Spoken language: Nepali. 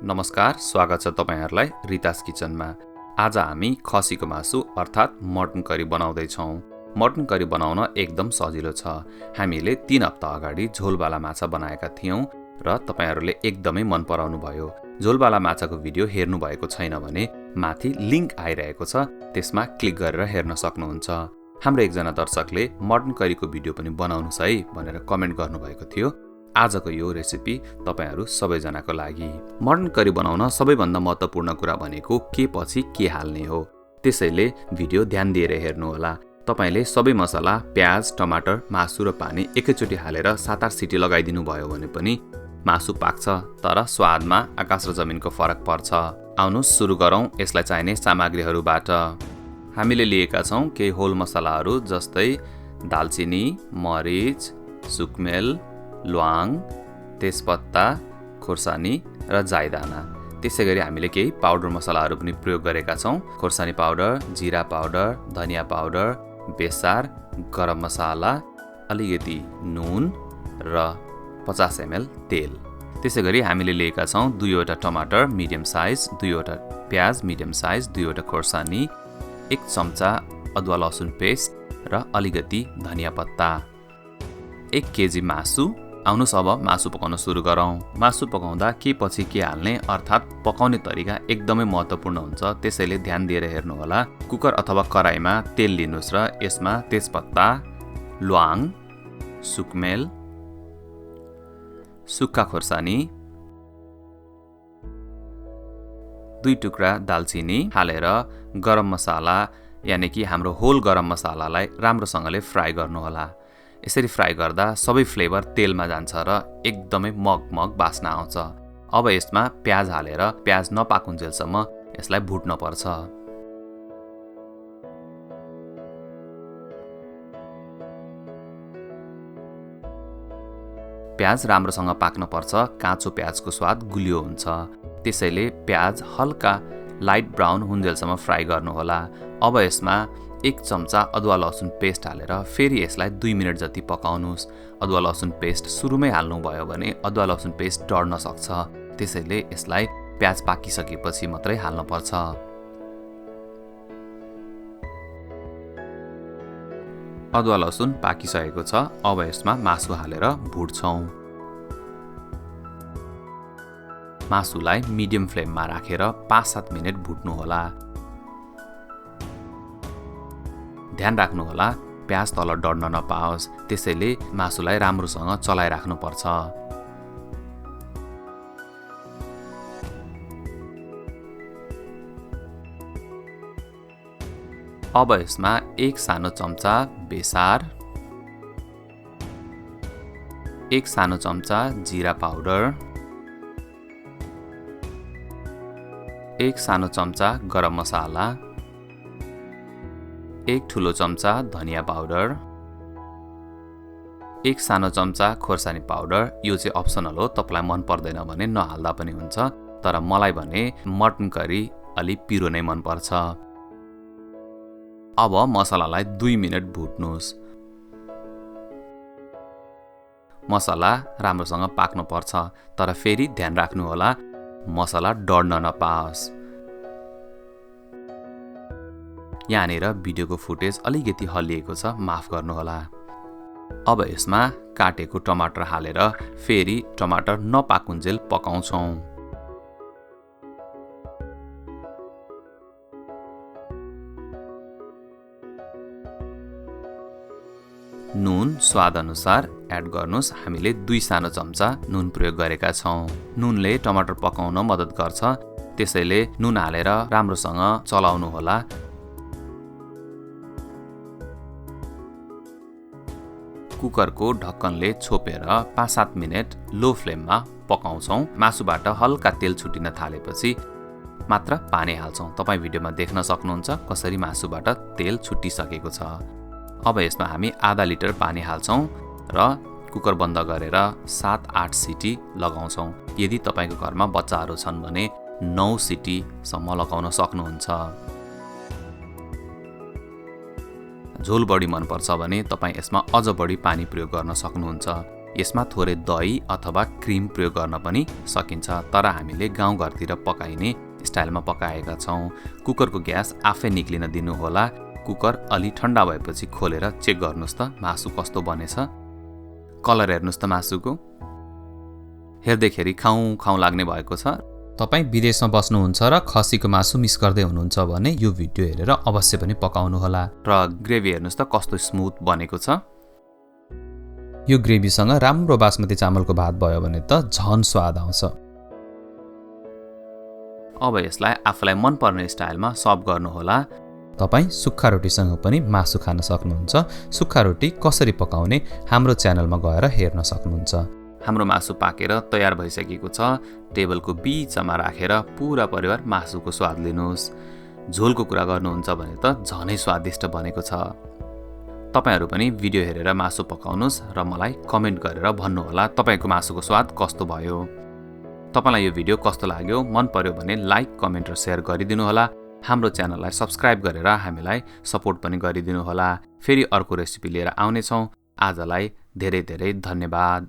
नमस्कार, स्वागत छ तपाईहरुलाई रितास किचनमा। आज हामी खसीको मासु अर्थात् मटन करी बनाउँदै छौं। मटन करी बनाउन एकदम सजिलो छ। हामीले 3 हप्ता अगाडि झोलवाला माछा बनाएका थियौं र तपाईहरुले एकदमै मन पराउनु भयो। झोलवाला माछाको भिडियो हेर्नु भएको छैन भने माथि लिंक आइरहेको छ, त्यसमा क्लिक गरेर हेर्न सक्नुहुन्छ। हाम्रो एकजना दर्शकले मटन करीको भिडियो पनि बनाउनुस् है भनेर कमेन्ट गर्नुभएको थियो। आजको यो रेसिपी तपाईहरु सबैजनाको लागि। मटन करी बनाउन सबैभन्दा महत्त्वपूर्ण कुरा भनेको के पछि के हाल्ने हो। त्यसैले भिडियो ध्यान दिएर हेर्नु होला। तपाईले सबै मसला, प्याज, टमाटर, मासु र पानी एकैचोटी हालेर 7-8 सिटी लगाइदिनु भयो भने पनि मासु पाक्छ, तर स्वादमा आकाश र जमिनको फरक पर्छ। आउनुस् सुरु गरौँ यसलाई चाहिने सामग्रीहरुबाट। हामीले लिएका छौं केही होल मसलाहरु जस्तै दालचिनी, मरिच, सुकमेल, ल्वाङ, तेजपत्ता, खोर्सानी र जाइदाना। त्यसैगरी हामीले केही पाउडर मसलाहरु पनि प्रयोग गरेका छौं। खोर्सानी पाउडर, जीरा पाउडर, धनिया पाउडर, बेसार, गरम मसाला, अलिकति नुन र 50 ml तेल। त्यसैगरी हामीले लिएका छौं 2 वटा टमाटर मिडियम साइज, 2 वटा प्याज मिडियम साइज, 2 वटा खोर्सानी, 1 चम्चा अदुवा लसुन पेस्ट र अलिकति धनिया पत्ता, 1 केजी मासु। आउनुस् अब मासु पकाउन सुरु गरौँ। मासु पकाउँदा के पछि के हाल्ने अर्थात् पकाउने तरिका एकदमै महत्त्वपूर्ण हुन्छ, त्यसैले ध्यान दिएर हेर्नु होला। कुकर अथवा कराईमा तेल लिनुस् र यसमा तेजपत्ता, ल्वाङ, सुकमेल, सुक्खा खोर्सानी, 2 टुक्रा दालचिनी हालेर गरम मसाला यानि कि हाम्रो होल गरम मसालालाई राम्रोसँगले फ्राई गर्नु होला। यसरी फ्राई गर्दा सबै फ्लेभर तेलमा जान्छ र एकदमै मगमग बास्ना आउँछ। अब यसमा प्याज हालेर प्याज नपाकुन्जेलसम्म यसलाई भुट्न पर्छ। प्याज राम्रोसँग पाक्न पर्छ, काँचो प्याजको स्वाद गुलियो हुन्छ। त्यसैले प्याज हल्का लाइट ब्राउन हुन्जेलसम्म फ्राई गर्नु होला। अब यसमा 1 चम्चा अदुवा लसुन पेस्ट हालेर फेरि यसलाई 2 मिनेट जति पकाउनुस्। अदुवा लसुन पेस्ट सुरुमै हाल्नु भयो भने अदुवा लसुन पेस्ट डढ्न सक्छ, त्यसैले यसलाई प्याज पाकिसकेपछि मात्रै हाल्न पर्छ। अदुवा लसुन पाकिसकेको छ, अब यसमा मासु हालेर भुट्छौं। मासुलाई मिडियम फ्लेममा राखेर 5-7 मिनेट भुट्नु होला। ध्यान राख्नु होला प्याज तल डढ्न नपाओस्, त्यसैले मासुलाई राम्रोसँग चलाइराख्नु पर्छ। अब यसमा 1 सानो चम्चा बेसार, 1 सानो चम्चा जीरा पाउडर, 1 सानो चम्चा गरम मसाला, 1 ठुलो चम्चा धनिया पाउडर, 1 सानो चम्चा खोर्सानी पाउडर। यो चाहिँ अप्सनल हो, तपाईलाई मन पर्दैन भने नहाल्दा पनि हुन्छ, तर मलाई भने मटन करी अलि पिरो नै मन पर्छ। अब मसलालाई 2 मिनेट भुट्नुस्। मसला राम्रोसँग पाक्नु पर्छ, तर फेरि ध्यान राख्नु होला मसला डढ्न नपाओस्। यहाँनिर भिडियोको फुटेज अलिकति हल्लिएको छ, माफ गर्नु होला। अब यसमा काटेको टमाटर हालेर फेरि टमाटर नपाकुन्जेल पकाउँछौं। नुन स्वाद अनुसार एड गर्नुस्। हामीले 2 सानो चम्चा नुन प्रयोग गरेका छौं। नुनले टमाटर पकाउन मद्दत गर्छ, त्यसैले नुन हालेर राम्रोसँग चलाउनु होला। कुकरको ढक्कनले छोपेर 5-7 मिनेट लो फ्लेममा पकाउँछौं। मासुबाट हल्का तेल छुटिन थालेपछि मात्र पानी हाल्छौं। तपाई भिडियोमा देख्न सक्नुहुन्छ कसरी मासुबाट तेल छुटिसकेको छ। अब यसमा हामी आधा लिटर पानी हाल्छौं र कुकर बन्द गरेर 7-8 सिटी लगाउँछौं। यदि तपाईको घरमा बच्चाहरु छन् भने 9 सिटी सम्म लगाउन सक्नुहुन्छ। झोल बढी मन पर्छ भने तपाई यसमा अझ बढी पानी प्रयोग गर्न सक्नुहुन्छ। यसमा थोरै दही अथवा क्रिम प्रयोग गर्न पनि सकिन्छ, तर हामीले गाउँघरतिर पकाइने स्टाइलमा पकाएका छौँ। कुकरको ग्यास आफै निक्लिन दिनुहोला। कुकर अलि ठन्डा भएपछि खोलेर चेक गर्नुहोस् त मासु कस्तो बनेछ। कलर हेर्नुहोस् त मासुको, हेर्दैखेरि खाउँ खाउँ लाग्ने भएको छ। तपाईँ विदेशमा बस्नुहुन्छ र खसीको मासु मिस गर्दै हुनुहुन्छ भने यो भिडियो हेरेर अवश्य पनि पकाउनुहोला। र ग्रेभी हेर्नुहोस् त कस्तो स्मुथ बनेको छ। यो ग्रेभीसँग राम्रो बासमती चामलको भात भयो भने त झन स्वाद आउँछ। अब यसलाई आफूलाई मनपर्ने स्टाइलमा सर्भ गर्नुहोला। तपाईँ सुक्खा रोटीसँग पनि मासु खान सक्नुहुन्छ। सुक्खा रोटी कसरी पकाउने हाम्रो च्यानलमा गएर हेर्न सक्नुहुन्छ। हाम्रो मासु पाकेर तयार भइसकेको छ। टेबलको बीचमा राखेर पुरा परिवार मासुको स्वाद लिनुहोस्। झोलको कुरा गर्नुहुन्छ भने त झनै स्वादिष्ट बनेको छ। तपाईहरू पनि भिडियो हेरेर मासु पकाउनुहोस् र मलाई कमेन्ट गरेर भन्नुहोला तपाईँको मासुको स्वाद कस्तो भयो। तपाईलाई यो भिडियो कस्तो लाग्यो, मन पर्यो भने लाइक, कमेन्ट र सेयर गरिदिनुहोला। हाम्रो च्यानललाई सब्स्क्राइब गरेर हामीलाई सपोर्ट पनि गरिदिनुहोला। फेरि अर्को रेसिपी लिएर आउनेछौँ। आजलाई धेरै धेरै धन्यवाद।